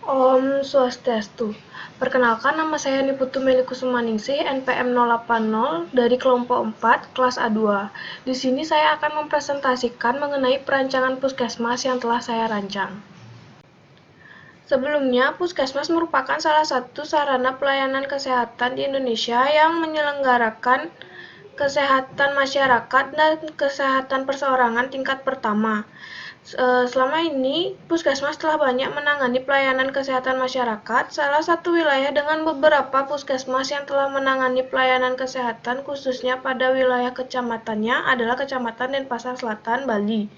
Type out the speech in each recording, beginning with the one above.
Om Swastiastu. Perkenalkan, nama saya Niputu Meli Kusumaningsih, NPM 080 dari kelompok 4, kelas A2. Di sini saya akan mempresentasikan mengenai perancangan puskesmas yang telah saya rancang. Sebelumnya, puskesmas merupakan salah satu sarana pelayanan kesehatan di Indonesia yang menyelenggarakan kesehatan masyarakat dan kesehatan perseorangan tingkat pertama. Selama ini, puskesmas telah banyak menangani pelayanan kesehatan masyarakat. Salah satu wilayah dengan beberapa puskesmas yang telah menangani pelayanan kesehatan khususnya pada wilayah kecamatannya adalah Kecamatan Denpasar Selatan, Bali.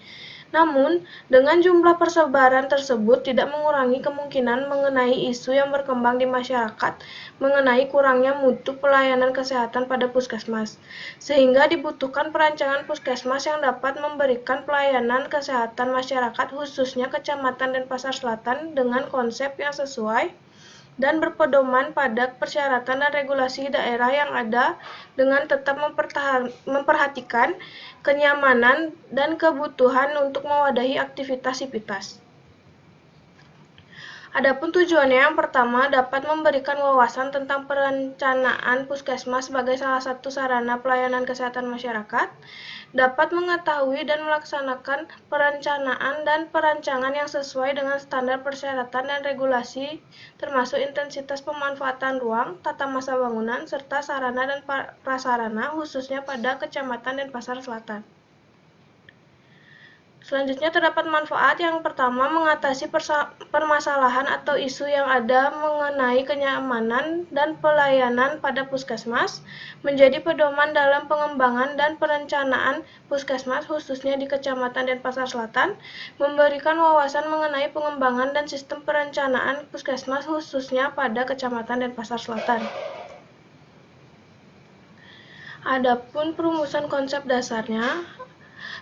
Namun, dengan jumlah persebaran tersebut tidak mengurangi kemungkinan mengenai isu yang berkembang di masyarakat mengenai kurangnya mutu pelayanan kesehatan pada puskesmas, sehingga dibutuhkan perancangan puskesmas yang dapat memberikan pelayanan kesehatan masyarakat khususnya Kecamatan Denpasar Selatan dengan konsep yang sesuai dan berpedoman pada persyaratan dan regulasi daerah yang ada dengan tetap memperhatikan kenyamanan dan kebutuhan untuk mewadahi aktivitas. Adapun tujuannya yang pertama dapat memberikan wawasan tentang perencanaan puskesmas sebagai salah satu sarana pelayanan kesehatan masyarakat, dapat mengetahui dan melaksanakan perencanaan dan perancangan yang sesuai dengan standar persyaratan dan regulasi termasuk intensitas pemanfaatan ruang, tata masa bangunan, serta sarana dan prasarana khususnya pada Kecamatan Denpasar Selatan. Selanjutnya terdapat manfaat yang pertama mengatasi permasalahan atau isu yang ada mengenai kenyamanan dan pelayanan pada puskesmas, menjadi pedoman dalam pengembangan dan perencanaan puskesmas khususnya di Kecamatan Denpasar Selatan, memberikan wawasan mengenai pengembangan dan sistem perencanaan puskesmas khususnya pada Kecamatan Denpasar Selatan. Adapun perumusan konsep dasarnya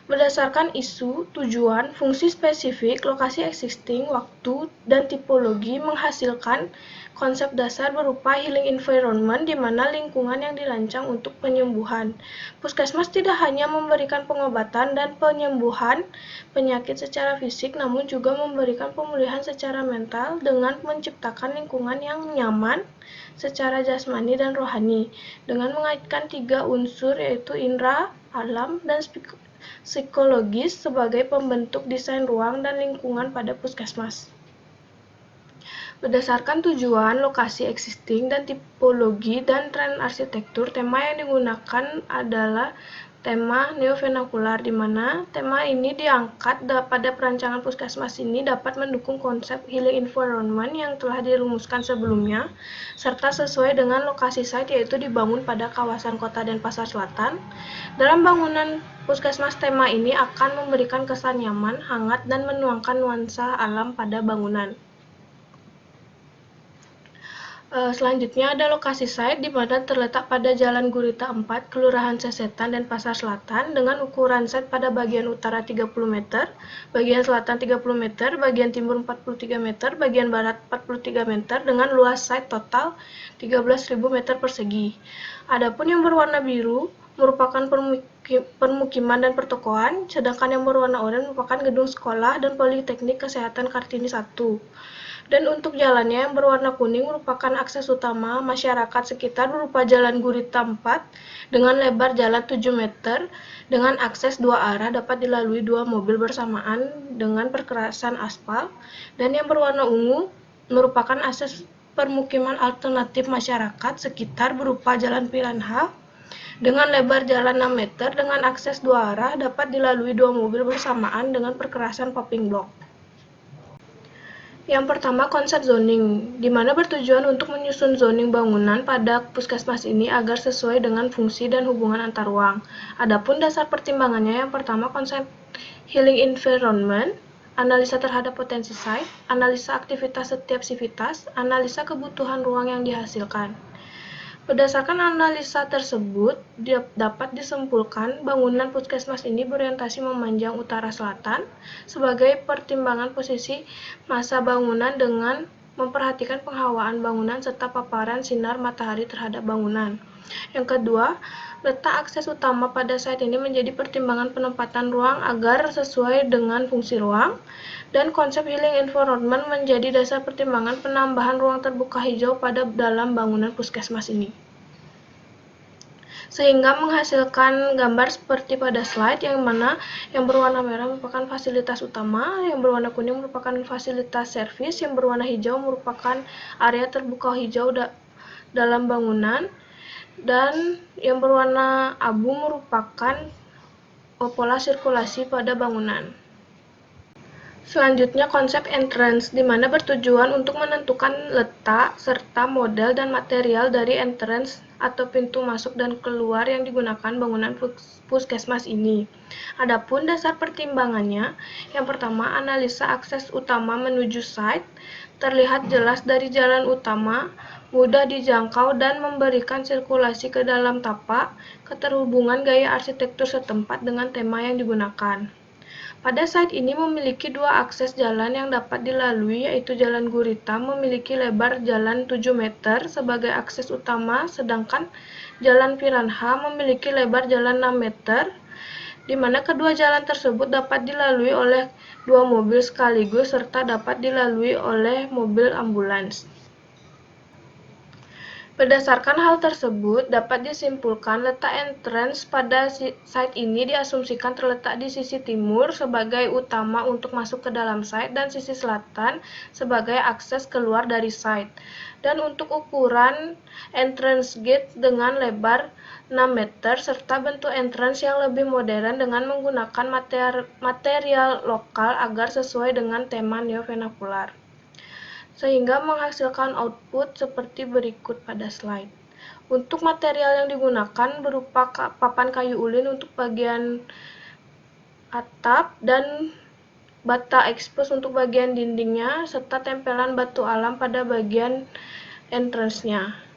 berdasarkan isu, tujuan, fungsi spesifik, lokasi existing, waktu, dan tipologi menghasilkan konsep dasar berupa healing environment di mana lingkungan yang dirancang untuk penyembuhan. Puskesmas tidak hanya memberikan pengobatan dan penyembuhan penyakit secara fisik namun juga memberikan pemulihan secara mental dengan menciptakan lingkungan yang nyaman secara jasmani dan rohani dengan mengaitkan 3 unsur yaitu indera, alam, dan psikologis sebagai pembentuk desain ruang dan lingkungan pada puskesmas. Berdasarkan tujuan, lokasi existing, dan tipologi dan tren arsitektur, tema yang digunakan adalah tema neovernakular, di mana tema ini diangkat pada perancangan puskesmas ini dapat mendukung konsep healing environment yang telah dirumuskan sebelumnya, serta sesuai dengan lokasi site yaitu dibangun pada kawasan kota Denpasar Selatan. Dalam bangunan puskesmas, tema ini akan memberikan kesan nyaman, hangat, dan menuangkan nuansa alam pada bangunan. Selanjutnya ada lokasi site di mana terletak pada Jalan Gurita 4, Kelurahan Sesetan, Denpasar Selatan dengan ukuran site pada bagian utara 30 meter, bagian selatan 30 meter, bagian timur 43 meter, bagian barat 43 meter dengan luas site total 13.000 meter persegi. Adapun yang berwarna biru merupakan permukiman dan pertokoan, sedangkan yang berwarna oranye merupakan gedung sekolah dan Politeknik Kesehatan Kartini 1. Dan untuk jalannya yang berwarna kuning merupakan akses utama masyarakat sekitar berupa Jalan Gurita 4 dengan lebar jalan 7 meter dengan akses 2 arah dapat dilalui 2 mobil bersamaan dengan perkerasan aspal, dan yang berwarna ungu merupakan akses permukiman alternatif masyarakat sekitar berupa Jalan Piranha dengan lebar jalan 6 meter dengan akses 2 arah dapat dilalui 2 mobil bersamaan dengan perkerasan paving block. Yang pertama, konsep zoning, di mana bertujuan untuk menyusun zoning bangunan pada puskesmas ini agar sesuai dengan fungsi dan hubungan antar ruang. Adapun dasar pertimbangannya, yang pertama konsep healing environment, analisa terhadap potensi site, analisa aktivitas setiap sivitas, analisa kebutuhan ruang yang dihasilkan. Berdasarkan analisa tersebut, dapat disimpulkan bangunan puskesmas ini berorientasi memanjang utara-selatan sebagai pertimbangan posisi masa bangunan dengan memperhatikan penghawaan bangunan serta paparan sinar matahari terhadap bangunan. Yang kedua, Letak akses utama pada site ini menjadi pertimbangan penempatan ruang agar sesuai dengan fungsi ruang, dan konsep healing environment menjadi dasar pertimbangan penambahan ruang terbuka hijau pada dalam bangunan puskesmas ini. Sehingga menghasilkan gambar seperti pada slide yang mana yang berwarna merah merupakan fasilitas utama, yang berwarna kuning merupakan fasilitas servis, yang berwarna hijau merupakan area terbuka hijau dalam bangunan, dan yang berwarna abu merupakan pola sirkulasi pada bangunan. Selanjutnya konsep entrance, di mana bertujuan untuk menentukan letak serta model dan material dari entrance atau pintu masuk dan keluar yang digunakan bangunan puskesmas ini. Adapun dasar pertimbangannya, yang pertama analisa akses utama menuju site, terlihat jelas dari jalan utama, mudah dijangkau dan memberikan sirkulasi ke dalam tapak, keterhubungan gaya arsitektur setempat dengan tema yang digunakan. Pada site ini memiliki dua akses jalan yang dapat dilalui, yaitu Jalan Gurita memiliki lebar jalan 7 meter sebagai akses utama, sedangkan Jalan Piranha memiliki lebar jalan 6 meter, di mana kedua jalan tersebut dapat dilalui oleh dua mobil sekaligus serta dapat dilalui oleh mobil ambulans. Berdasarkan hal tersebut, dapat disimpulkan letak entrance pada site ini diasumsikan terletak di sisi timur sebagai utama untuk masuk ke dalam site dan sisi selatan sebagai akses keluar dari site. Dan untuk ukuran entrance gate dengan lebar 6 meter serta bentuk entrance yang lebih modern dengan menggunakan material lokal agar sesuai dengan tema neo-vernacular, sehingga menghasilkan output seperti berikut pada slide. Untuk material yang digunakan berupa papan kayu ulin untuk bagian atap dan bata expose untuk bagian dindingnya, serta tempelan batu alam pada bagian entrance-nya.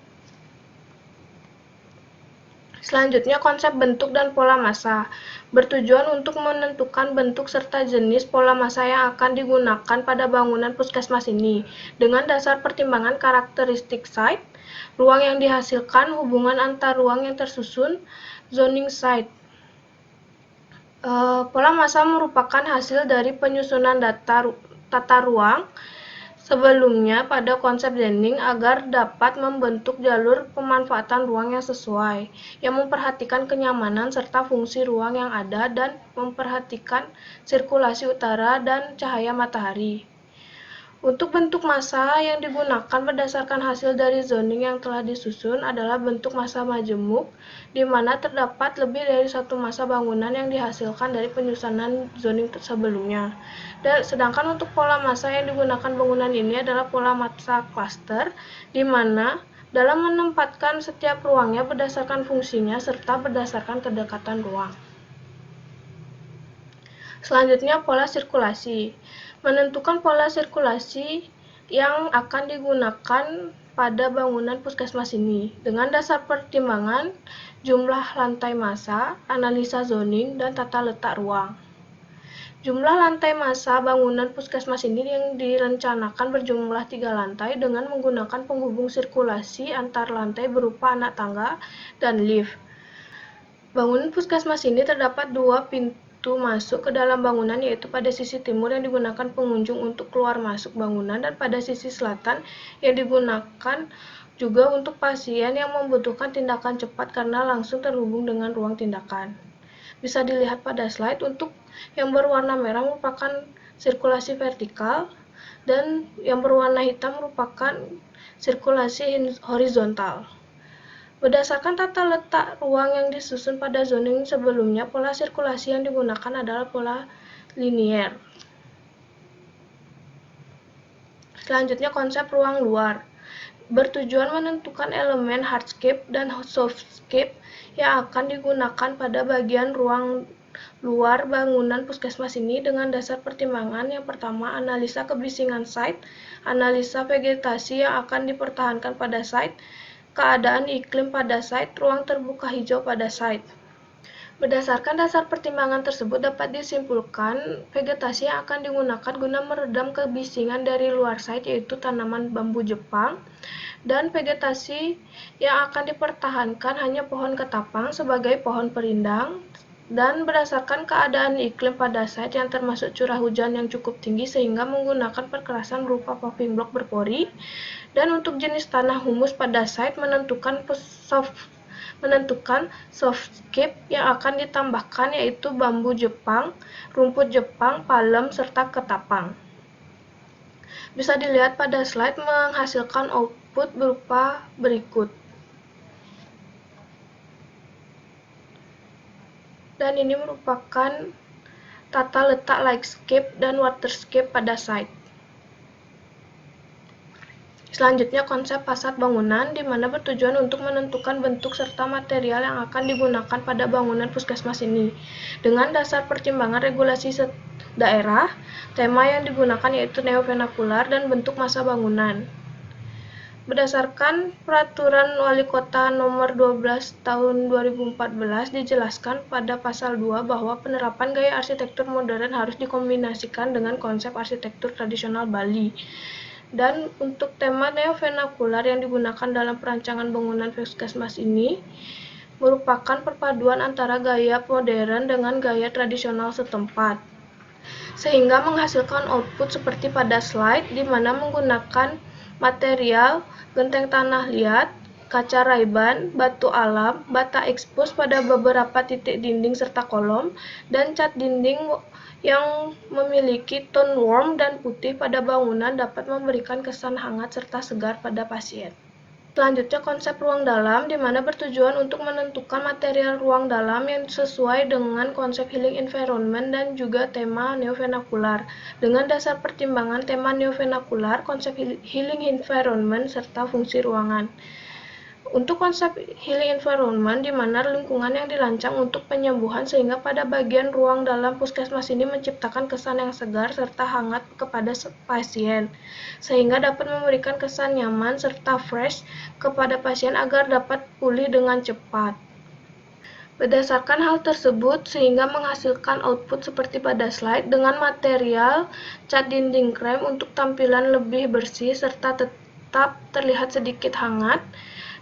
Selanjutnya, konsep bentuk dan pola massa bertujuan untuk menentukan bentuk serta jenis pola massa yang akan digunakan pada bangunan puskesmas ini dengan dasar pertimbangan karakteristik site, ruang yang dihasilkan, hubungan antar ruang yang tersusun, zoning site. Pola massa merupakan hasil dari penyusunan tata ruang sebelumnya pada konsep zoning agar dapat membentuk jalur pemanfaatan ruang yang sesuai, yang memperhatikan kenyamanan serta fungsi ruang yang ada dan memperhatikan sirkulasi udara dan cahaya matahari. Untuk bentuk massa yang digunakan berdasarkan hasil dari zoning yang telah disusun adalah bentuk massa majemuk, di mana terdapat lebih dari satu massa bangunan yang dihasilkan dari penyusunan zoning sebelumnya. Dan sedangkan untuk pola massa yang digunakan bangunan ini adalah pola massa cluster, di mana dalam menempatkan setiap ruangnya berdasarkan fungsinya serta berdasarkan kedekatan ruang. Selanjutnya, pola sirkulasi. Menentukan pola sirkulasi yang akan digunakan pada bangunan puskesmas ini dengan dasar pertimbangan jumlah lantai massa, analisa zoning, dan tata letak ruang. Jumlah lantai massa bangunan puskesmas ini yang direncanakan berjumlah 3 lantai dengan menggunakan penghubung sirkulasi antar lantai berupa anak tangga dan lift. Bangunan puskesmas ini terdapat dua pintu masuk ke dalam bangunan, yaitu pada sisi timur yang digunakan pengunjung untuk keluar masuk bangunan dan pada sisi selatan yang digunakan juga untuk pasien yang membutuhkan tindakan cepat karena langsung terhubung dengan ruang tindakan. Bisa dilihat pada slide. Untuk yang berwarna merah merupakan sirkulasi vertikal dan yang berwarna hitam merupakan sirkulasi horizontal. Berdasarkan tata letak ruang yang disusun pada zoning sebelumnya, pola sirkulasi yang digunakan adalah pola linier. Selanjutnya, konsep ruang luar bertujuan menentukan elemen hardscape dan softscape yang akan digunakan pada bagian ruang luar bangunan puskesmas ini dengan dasar pertimbangan yang pertama, analisa kebisingan site, analisa vegetasi yang akan dipertahankan pada site, keadaan iklim pada site, ruang terbuka hijau pada site. Berdasarkan dasar pertimbangan tersebut dapat disimpulkan vegetasi yang akan digunakan guna meredam kebisingan dari luar site yaitu tanaman bambu Jepang, dan vegetasi yang akan dipertahankan hanya pohon ketapang sebagai pohon perindang. Dan berdasarkan keadaan iklim pada site yang termasuk curah hujan yang cukup tinggi sehingga menggunakan perkerasan berupa paving block berpori. Dan untuk jenis tanah humus pada site menentukan softscape yang akan ditambahkan yaitu bambu Jepang, rumput Jepang, palem, serta ketapang. Bisa dilihat pada slide menghasilkan output berupa berikut. Dan ini merupakan tata letak landscape dan waterscape pada site. Selanjutnya konsep fasad bangunan, di mana bertujuan untuk menentukan bentuk serta material yang akan digunakan pada bangunan puskesmas ini. Dengan dasar pertimbangan regulasi daerah, tema yang digunakan yaitu neovernakular dan bentuk masa bangunan. Berdasarkan Peraturan Wali Kota Nomor 12 Tahun 2014 dijelaskan pada Pasal 2 bahwa penerapan gaya arsitektur modern harus dikombinasikan dengan konsep arsitektur tradisional Bali. Dan untuk tema neovernakular yang digunakan dalam perancangan bangunan puskesmas ini merupakan perpaduan antara gaya modern dengan gaya tradisional setempat, sehingga menghasilkan output seperti pada slide, di mana menggunakan material genteng tanah liat, kaca raiban, batu alam, bata ekspos pada beberapa titik dinding serta kolom, dan cat dinding yang memiliki tone warm dan putih pada bangunan dapat memberikan kesan hangat serta segar pada pasien. Selanjutnya konsep ruang dalam, di mana bertujuan untuk menentukan material ruang dalam yang sesuai dengan konsep healing environment dan juga tema neovernakular. Dengan dasar pertimbangan tema neovernakular, konsep healing environment, serta fungsi ruangan. Untuk konsep healing environment, di mana lingkungan yang dirancang untuk penyembuhan sehingga pada bagian ruang dalam puskesmas ini menciptakan kesan yang segar serta hangat kepada pasien, sehingga dapat memberikan kesan nyaman serta fresh kepada pasien agar dapat pulih dengan cepat. Berdasarkan hal tersebut, sehingga menghasilkan output seperti pada slide dengan material cat dinding krem untuk tampilan lebih bersih serta tetap terlihat sedikit hangat.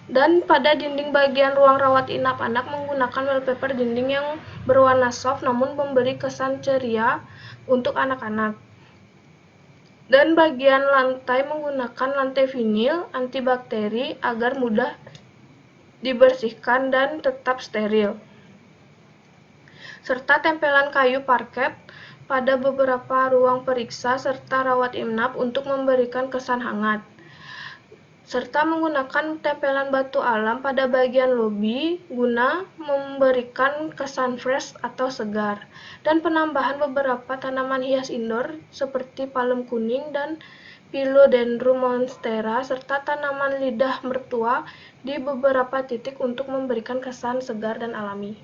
Dan pada dinding bagian ruang rawat inap anak menggunakan wallpaper dinding yang berwarna soft namun memberi kesan ceria untuk anak-anak. Dan bagian lantai menggunakan lantai vinil antibakteri agar mudah dibersihkan dan tetap steril. Serta tempelan kayu parket pada beberapa ruang periksa serta rawat inap untuk memberikan kesan hangat. Serta menggunakan tempelan batu alam pada bagian lobi guna memberikan kesan fresh atau segar, dan penambahan beberapa tanaman hias indoor seperti palem kuning dan Philodendron monstera serta tanaman lidah mertua di beberapa titik untuk memberikan kesan segar dan alami.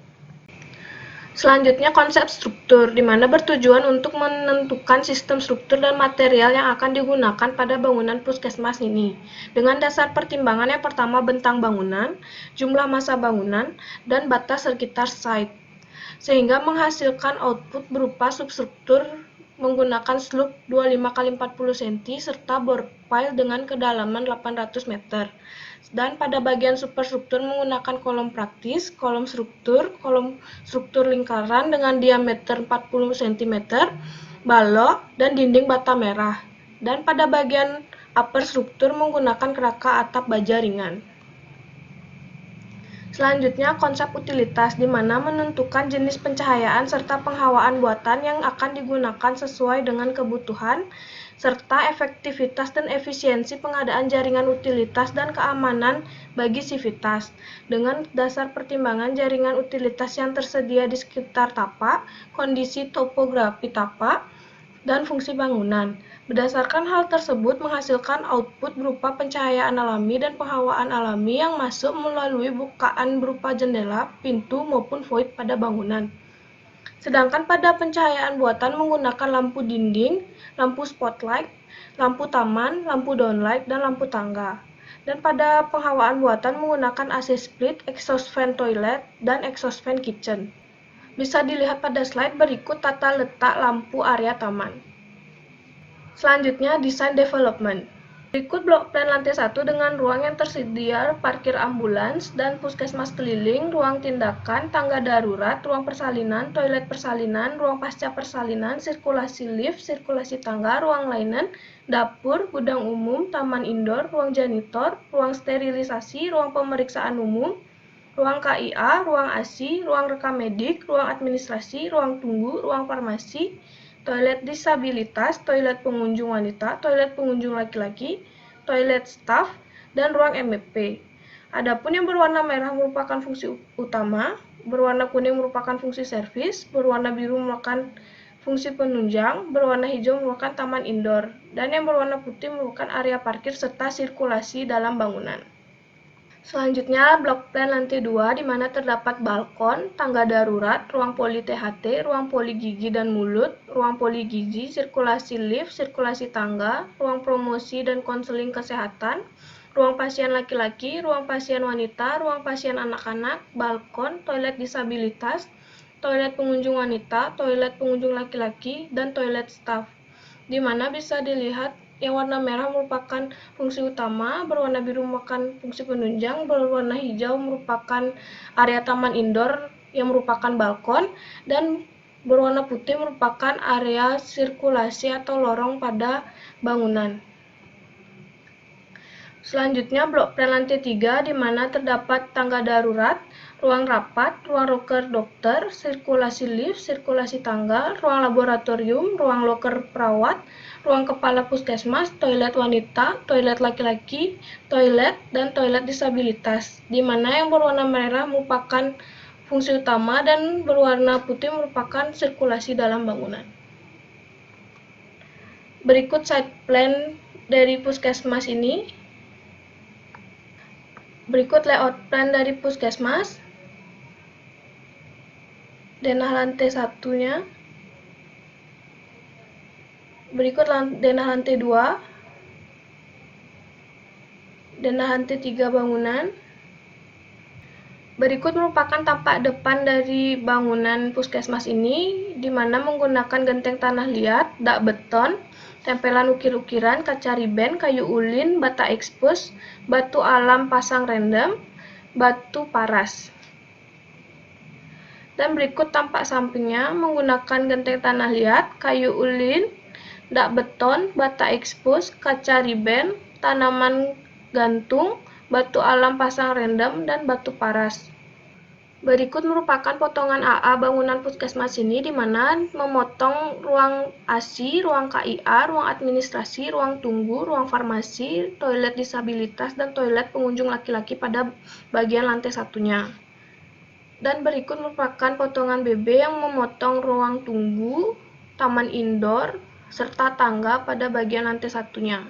Selanjutnya konsep struktur, di mana bertujuan untuk menentukan sistem struktur dan material yang akan digunakan pada bangunan puskesmas ini. Dengan dasar pertimbangan yang pertama bentang bangunan, jumlah masa bangunan, dan batas sekitar site. Sehingga menghasilkan output berupa substruktur menggunakan slope 25x40 cm serta bore pile dengan kedalaman 800 meter. Dan pada bagian superstruktur menggunakan kolom praktis, kolom struktur lingkaran dengan diameter 40 cm, balok, dan dinding bata merah. Dan pada bagian upper struktur menggunakan kerangka atap baja ringan. Selanjutnya konsep utilitas, di mana menentukan jenis pencahayaan serta penghawaan buatan yang akan digunakan sesuai dengan kebutuhan, serta efektivitas dan efisiensi pengadaan jaringan utilitas dan keamanan bagi sivitas, dengan dasar pertimbangan jaringan utilitas yang tersedia di sekitar tapak, kondisi topografi tapak, dan fungsi bangunan. Berdasarkan hal tersebut menghasilkan output berupa pencahayaan alami dan penghawaan alami yang masuk melalui bukaan berupa jendela, pintu, maupun void pada bangunan. Sedangkan pada pencahayaan buatan menggunakan lampu dinding, lampu spotlight, lampu taman, lampu downlight, dan lampu tangga. Dan pada penghawaan buatan menggunakan AC split, exhaust fan toilet, dan exhaust fan kitchen. Bisa dilihat pada slide berikut tata letak lampu area taman. Selanjutnya, desain development. Berikut blok plan lantai 1 dengan ruang yang tersedia parkir ambulans dan puskesmas keliling, ruang tindakan, tangga darurat, ruang persalinan, toilet persalinan, ruang pasca persalinan, sirkulasi lift, sirkulasi tangga, ruang layanan, dapur, gudang umum, taman indoor, ruang janitor, ruang sterilisasi, ruang pemeriksaan umum, ruang KIA, ruang ASI, ruang rekam medik, ruang administrasi, ruang tunggu, ruang farmasi, toilet disabilitas, toilet pengunjung wanita, toilet pengunjung laki-laki, toilet staf, dan ruang MFP. Adapun yang berwarna merah merupakan fungsi utama, berwarna kuning merupakan fungsi servis, berwarna biru merupakan fungsi penunjang, berwarna hijau merupakan taman indoor, dan yang berwarna putih merupakan area parkir serta sirkulasi dalam bangunan. Selanjutnya, blok plan lantai 2 di mana terdapat balkon, tangga darurat, ruang poli THT, ruang poli gigi dan mulut, ruang poli gizi, sirkulasi lift, sirkulasi tangga, ruang promosi dan konseling kesehatan, ruang pasien laki-laki, ruang pasien wanita, ruang pasien anak-anak, balkon, toilet disabilitas, toilet pengunjung wanita, toilet pengunjung laki-laki, dan toilet staf, di mana bisa dilihat yang warna merah merupakan fungsi utama, berwarna biru merupakan fungsi penunjang, berwarna hijau merupakan area taman indoor yang merupakan balkon, dan berwarna putih merupakan area sirkulasi atau lorong pada bangunan. Selanjutnya, blok plan lantai 3 di mana terdapat tangga darurat, ruang rapat, ruang loker dokter, sirkulasi lift, sirkulasi tangga, ruang laboratorium, ruang loker perawat, ruang kepala puskesmas, toilet wanita, toilet laki-laki, toilet, dan toilet disabilitas, di mana yang berwarna merah merupakan fungsi utama dan berwarna putih merupakan sirkulasi dalam bangunan. Berikut site plan dari puskesmas ini. Berikut layout plan dari puskesmas. Denah lantai 1-nya. Berikut denah lantai 2. Denah lantai 3 bangunan. Berikut merupakan tampak depan dari bangunan puskesmas ini, di mana menggunakan genteng tanah liat, dak beton, tempelan ukir-ukiran, kaca riben, kayu ulin, bata ekspos, batu alam pasang random, batu paras. Dan berikut tampak sampingnya menggunakan genteng tanah liat, kayu ulin, dak beton, bata ekspos, kaca riben, tanaman gantung, batu alam pasang random, dan batu paras. Berikut merupakan potongan AA bangunan puskesmas ini, di mana memotong ruang ASI, ruang KIA, ruang administrasi, ruang tunggu, ruang farmasi, toilet disabilitas, dan toilet pengunjung laki-laki pada bagian lantai 1-nya. Dan berikut merupakan potongan BB yang memotong ruang tunggu, taman indoor, serta tangga pada bagian lantai 1-nya.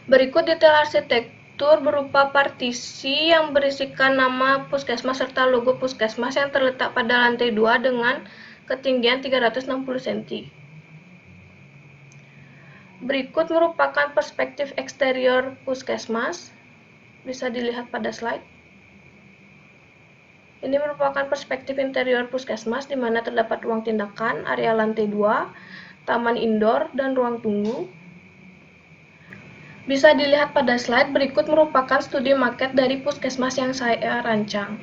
Berikut detail arsitektur berupa partisi yang berisikan nama puskesmas serta logo puskesmas yang terletak pada lantai 2 dengan ketinggian 360 cm. Berikut merupakan perspektif eksterior puskesmas, bisa dilihat pada slide. Ini merupakan perspektif interior puskesmas, di mana terdapat ruang tindakan, area lantai 2, taman indoor, dan ruang tunggu. Bisa dilihat pada slide berikut merupakan studi maket dari puskesmas yang saya rancang.